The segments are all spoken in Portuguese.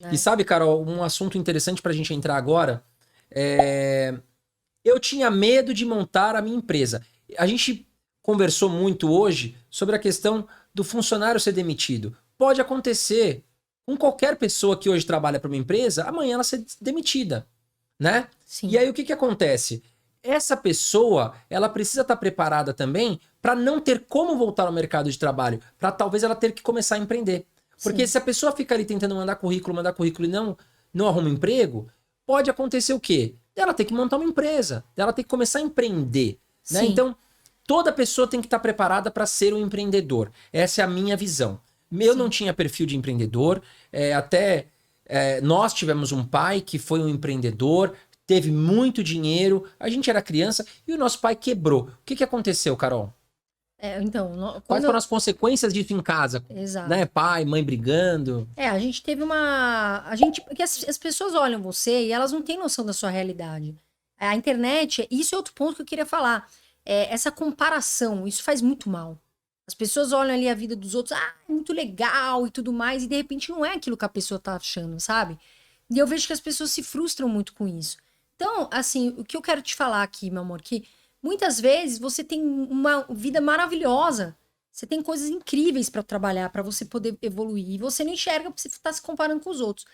né? E sabe, Carol, um assunto interessante pra gente entrar agora é... Eu tinha medo de montar a minha empresa. A gente conversou muito hoje sobre a questão do funcionário ser demitido. Pode acontecer com qualquer pessoa que hoje trabalha para uma empresa, amanhã ela ser demitida, né? E Sim, aí o que que acontece? Essa pessoa, ela precisa estar preparada também para não ter como voltar ao mercado de trabalho, para talvez ela ter que começar a empreender. Porque sim, se a pessoa fica ali tentando mandar currículo e não arruma emprego, pode acontecer o quê? Ela tem que montar uma empresa, ela tem que começar a empreender, né? sim, Então, toda pessoa tem que estar preparada para ser um empreendedor. Essa é a minha visão. Eu não sim. tinha perfil de empreendedor, nós tivemos um pai que foi um empreendedor, teve muito dinheiro, a gente era criança e o nosso pai quebrou. O que que aconteceu, Carol? Então, Quais foram as consequências disso em casa? Né? Exato. Pai, mãe brigando. A gente teve uma. A gente. Porque as pessoas olham você e elas não têm noção da sua realidade. A internet, isso é outro ponto que eu queria falar. Essa comparação, isso faz muito mal. As pessoas olham ali a vida dos outros, é muito legal e tudo mais, e de repente não é aquilo que a pessoa tá achando, sabe? E eu vejo que as pessoas se frustram muito com isso. Então, assim, o que eu quero te falar aqui, meu amor, que muitas vezes você tem uma vida maravilhosa. Você tem coisas incríveis para trabalhar, para você poder evoluir. E você não enxerga porque você está se comparando com os outros.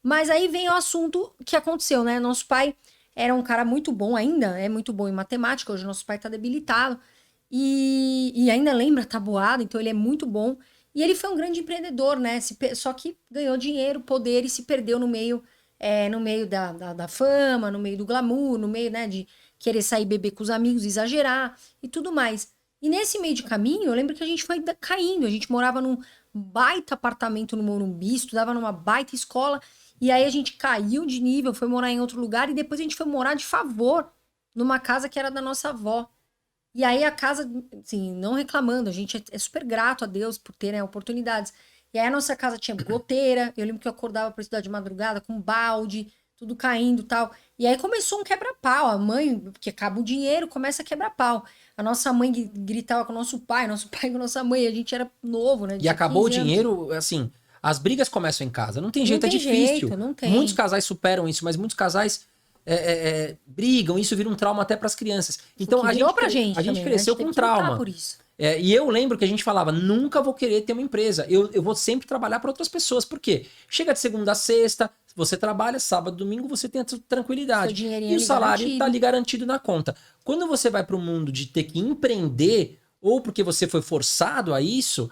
Mas aí vem o assunto que aconteceu, né? Nosso pai era um cara muito bom, ainda é muito bom em matemática. Hoje nosso pai está debilitado e ainda lembra tabuado, então ele é muito bom. E ele foi um grande empreendedor, né? Só que ganhou dinheiro, poder e se perdeu no meio da fama, no meio do glamour, no meio, né, de querer sair beber com os amigos, exagerar e tudo mais. E nesse meio de caminho, eu lembro que a gente foi caindo. A gente morava num baita apartamento no Morumbi, estudava numa baita escola. E aí a gente caiu de nível, foi morar em outro lugar. E depois a gente foi morar de favor numa casa que era da nossa avó. E aí a casa, assim, não reclamando, a gente é super grato a Deus por ter, né, oportunidades. E aí a nossa casa tinha goteira. Eu lembro que eu acordava para estudar de madrugada com balde, tudo caindo e tal. E aí começou um quebra-pau. A mãe, que acaba o dinheiro, começa a quebrar pau. A nossa mãe gritava com o nosso pai com a nossa mãe. A gente era novo, né? E Tinha acabou o 15 anos. dinheiro, assim, as brigas começam em casa. Não tem Não jeito, é tem jeito, difícil. não Muitos tem. casais superam isso, mas muitos casais brigam, isso vira um trauma até para as crianças. Foi o Então que virou pra a gente gente também, né? A cresceu gente com teve que lutar trauma. por isso. E eu lembro que a gente falava, nunca vou querer ter uma empresa. Eu vou sempre trabalhar para outras pessoas. Por quê? Chega de segunda a sexta, você trabalha, sábado, domingo, você tem a Seu tranquilidade. dinheirinho E o ali salário tá garantido. ali garantido na conta. Quando você vai para o mundo de ter que empreender, ou porque você foi forçado a isso,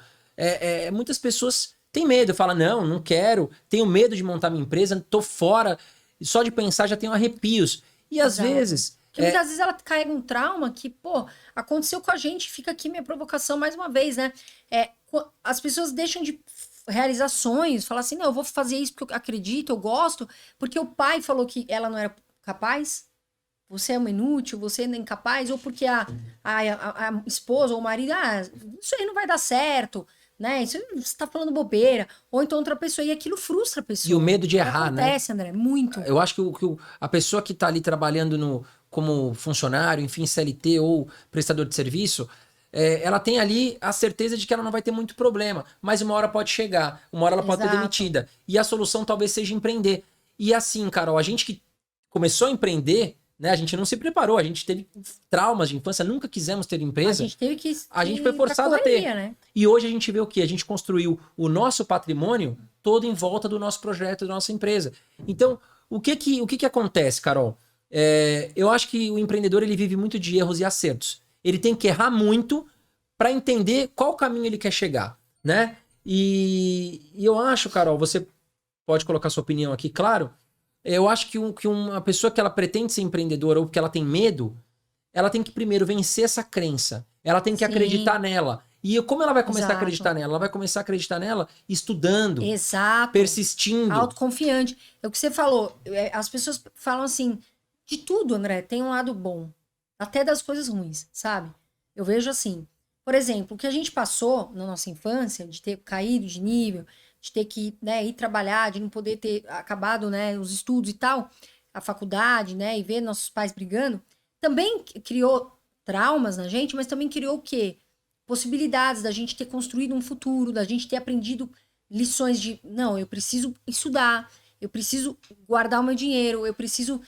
muitas pessoas têm medo. Falam, não, não quero, tenho medo de montar minha empresa, tô fora. E só de pensar já tenho arrepios. E às Exato. vezes, Porque muitas vezes ela carrega um trauma que, pô, aconteceu com a gente, fica aqui minha provocação mais uma vez, né? As pessoas deixam de realizar sonhos, falar assim, não, eu vou fazer isso porque eu acredito, eu gosto, porque o pai falou que ela não era capaz, você é uma inútil, você é incapaz, ou porque a esposa ou o marido, isso aí não vai dar certo, né? Isso você tá falando bobeira. Ou então outra pessoa, e aquilo frustra a e o pessoa. medo de E errar, né? acontece, André, muito. Eu acho que a pessoa que está ali trabalhando como funcionário, enfim, CLT ou prestador de serviço, ela tem ali a certeza de que ela não vai ter muito problema, mas uma hora pode chegar, uma hora ela pode ser Exato. demitida. E a solução talvez seja empreender. E assim, Carol, a gente que começou a empreender, né, a gente não se preparou, a gente teve traumas de infância, nunca quisemos ter A empresa, gente teve a gente foi que ir pra forçado a ter. correria, né? E hoje a gente vê o quê? A gente construiu o nosso patrimônio todo em volta do nosso projeto, da nossa empresa. Então, o que que acontece, Carol? Eu acho que o empreendedor ele vive muito de erros e acertos. Ele tem que errar muito para entender qual caminho ele quer chegar, né? E eu acho, Carol, você pode colocar sua opinião aqui, claro. Eu acho que uma pessoa que ela pretende ser empreendedora ou que ela tem medo, ela tem que primeiro vencer essa crença. Ela tem que acreditar Sim, nela. E como ela vai começar a exato. acreditar nela? Ela vai começar a acreditar nela estudando, Exato. persistindo. Autoconfiante. É o que você falou. As pessoas falam assim, de tudo, André, tem um lado bom. Até das coisas ruins, sabe? Eu vejo assim. Por exemplo, o que a gente passou na nossa infância, de ter caído de nível, de ter que, né, ir trabalhar, de não poder ter acabado, né, os estudos e tal, a faculdade, né, e ver nossos pais brigando, também criou traumas na gente, mas também criou o quê? Possibilidades da gente ter construído um futuro, da gente ter aprendido lições de, não, eu preciso estudar, eu preciso guardar o meu dinheiro, eu preciso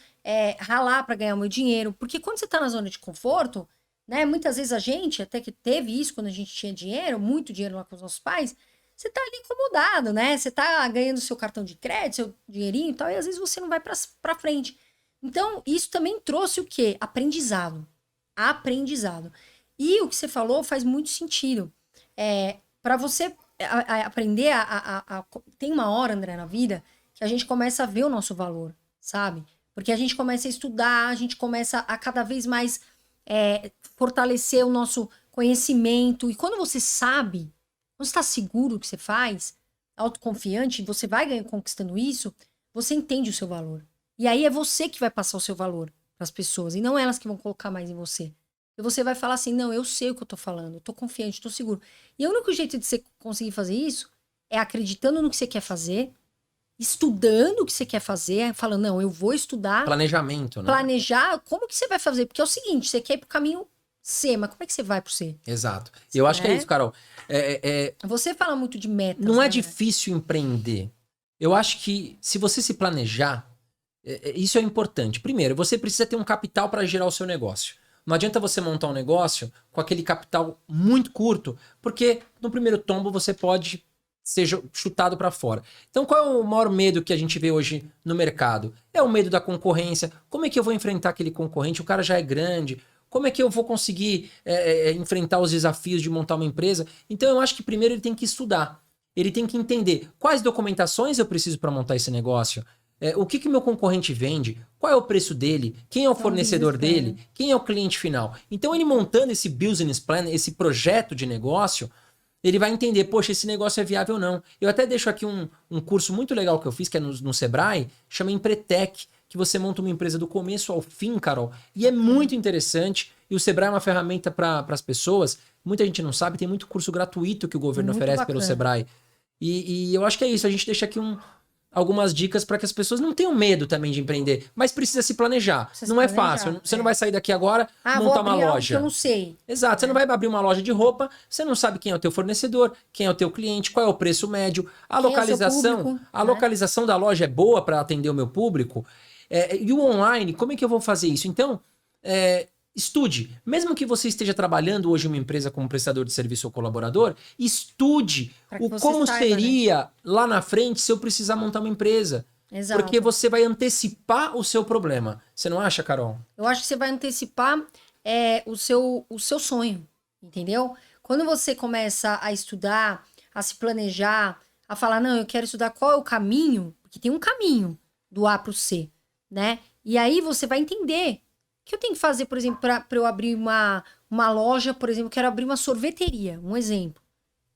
ralar para ganhar o meu dinheiro. Porque quando você tá na zona de conforto, né? Muitas vezes a gente, até que teve isso quando a gente tinha dinheiro, muito dinheiro lá com os nossos pais, você tá ali incomodado, né? Você tá ganhando seu cartão de crédito, seu dinheirinho e tal, e às vezes você não vai pra frente. Então, isso também trouxe o quê? Aprendizado. Aprendizado. E o que você falou faz muito sentido. Para você aprender tem uma hora, André, na vida que a gente começa a ver o nosso valor, sabe? Porque a gente começa a estudar, a gente começa a cada vez mais fortalecer o nosso conhecimento. E quando você sabe, quando você está seguro do que você faz, autoconfiante, você vai conquistando isso, você entende o seu valor. E aí é você que vai passar o seu valor para as pessoas, e não elas que vão colocar mais em você. E você vai falar assim, não, eu sei o que eu tô falando, eu tô confiante, tô seguro. E o único jeito de você conseguir fazer isso é acreditando no que você quer fazer, estudando o que você quer fazer, falando, não, eu vou estudar. Planejamento, né? Planejar, como que você vai fazer? Porque é o seguinte, você quer ir pro caminho C, mas como é que você vai pro C? Exato. Eu acho que é isso, Carol. Você fala muito de metas, não é né? difícil empreender. Eu acho que se você se planejar, isso é importante. Primeiro, você precisa ter um capital para gerar o seu negócio. Não adianta você montar um negócio com aquele capital muito curto, porque no primeiro tombo você pode ser chutado para fora. Então, qual é o maior medo que a gente vê hoje no mercado? É o medo da concorrência. Como é que eu vou enfrentar aquele concorrente? O cara já é grande. Como é que eu vou conseguir enfrentar os desafios de montar uma empresa? Então, eu acho que primeiro ele tem que estudar. Ele tem que entender quais documentações eu preciso para montar esse negócio. O que meu concorrente vende, qual é o preço dele, quem é o fornecedor dele, quem é o cliente final. Então, ele montando esse business plan, esse projeto de negócio, ele vai entender, poxa, esse negócio é viável ou não. Eu até deixo aqui um curso muito legal que eu fiz, que é no Sebrae, chama Empretec, que você monta uma empresa do começo ao fim, Carol, e é muito interessante. E o Sebrae é uma ferramenta para as pessoas, muita gente não sabe, tem muito curso gratuito que o governo oferece pelo Sebrae. E eu acho que é isso, a gente deixa aqui algumas dicas para que as pessoas não tenham medo também de empreender, mas precisa se planejar. Não é fácil, você não vai sair daqui agora e montar uma loja. Que eu não sei. Exato, você não vai abrir uma loja de roupa, você não sabe quem é o teu fornecedor, quem é o teu cliente, qual é o preço médio, a localização, localização da loja é boa para atender o meu público. E o online, como é que eu vou fazer isso? Então, estude. Mesmo que você esteja trabalhando hoje em uma empresa como prestador de serviço ou colaborador, estude como seria lá na frente se eu precisar montar uma empresa. Exato. Porque você vai antecipar o seu problema. Você não acha, Carol? Eu acho que você vai antecipar o seu sonho, entendeu? Quando você começa a estudar, a se planejar, a falar, não, eu quero estudar qual é o caminho, porque tem um caminho do A para o C, né? E aí você vai entender o que eu tenho que fazer, por exemplo, para eu abrir uma loja, por exemplo, eu quero abrir uma sorveteria, um exemplo.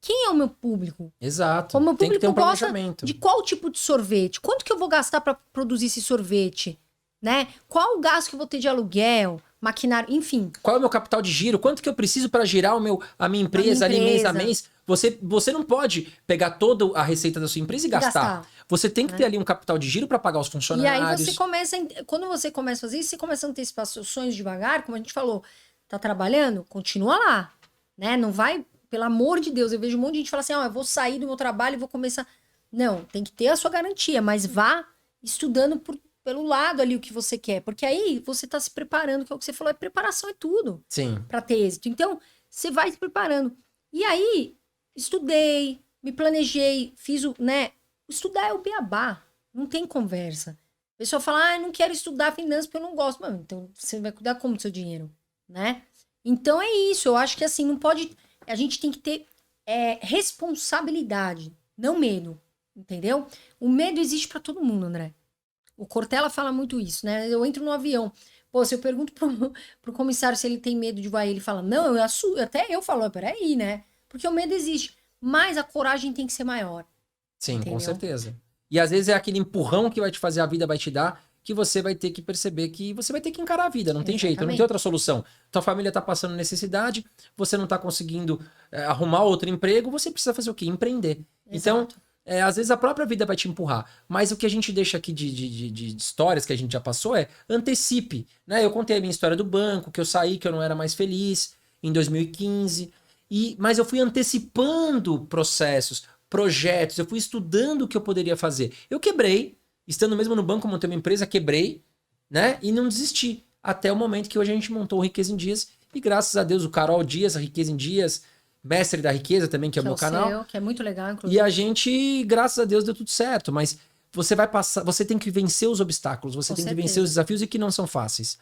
Quem é o meu público? Exato. O meu tem que ter um gosta planejamento. de qual tipo de sorvete? Quanto que eu vou gastar para produzir esse sorvete? Né? Qual o gasto que eu vou ter de aluguel, maquinário, enfim. Qual é o meu capital de giro? Quanto que eu preciso para girar a minha empresa ali mês a mês? Você não pode pegar toda a receita da sua empresa e gastar. Você tem que ter ali um capital de giro para pagar os funcionários. E aí você começa, quando você começa a fazer isso, você começa a antecipar seus sonhos devagar, como a gente falou, tá trabalhando? Continua lá, né? Não vai, pelo amor de Deus, eu vejo um monte de gente falar assim, eu vou sair do meu trabalho e vou começar... Não, tem que ter a sua garantia, mas vá estudando pelo lado ali o que você quer, porque aí você tá se preparando, que é o que você falou, preparação é tudo. Sim. Para ter êxito. Então, você vai se preparando. E aí, estudei, me planejei, fiz estudar é o beabá, não tem conversa. A pessoa fala, eu não quero estudar finanças porque eu não gosto. Mano, então você vai cuidar como do seu dinheiro, né? Então é isso, eu acho que assim, não pode... A gente tem que ter responsabilidade, não medo, entendeu? O medo existe para todo mundo, André. O Cortella fala muito isso, né? Eu entro no avião, pô, se eu pergunto pro comissário se ele tem medo de voar, ele fala, não, até eu falo, peraí, né? Porque o medo existe, mas a coragem tem que ser maior. Sim, entendeu? Com certeza. E às vezes é aquele empurrão que vai te fazer, a vida vai te dar, que você vai ter que perceber que você vai ter que encarar a vida, não tem jeito, não tem outra solução. Tua família tá passando necessidade, você não tá conseguindo arrumar outro emprego, você precisa fazer o quê? Empreender. Exato. Então, às vezes a própria vida vai te empurrar. Mas o que a gente deixa aqui de histórias que a gente já passou antecipe. Né? Eu contei a minha história do banco, que eu saí, que eu não era mais feliz, em 2015. Mas eu fui antecipando processos, projetos, eu fui estudando o que eu poderia fazer. Eu quebrei Estando mesmo no banco, montei uma empresa, quebrei, né? E não desisti. Até o momento que hoje a gente montou o Riqueza em Dias. E graças a Deus, o Carol Dias, a Riqueza em Dias, Mestre da Riqueza também, que é o meu canal. Seu, que é muito legal, inclusive. E a gente, graças a Deus, deu tudo certo. Mas você vai passar, você tem que vencer os obstáculos, você Com tem que certeza. vencer os desafios e que não são fáceis.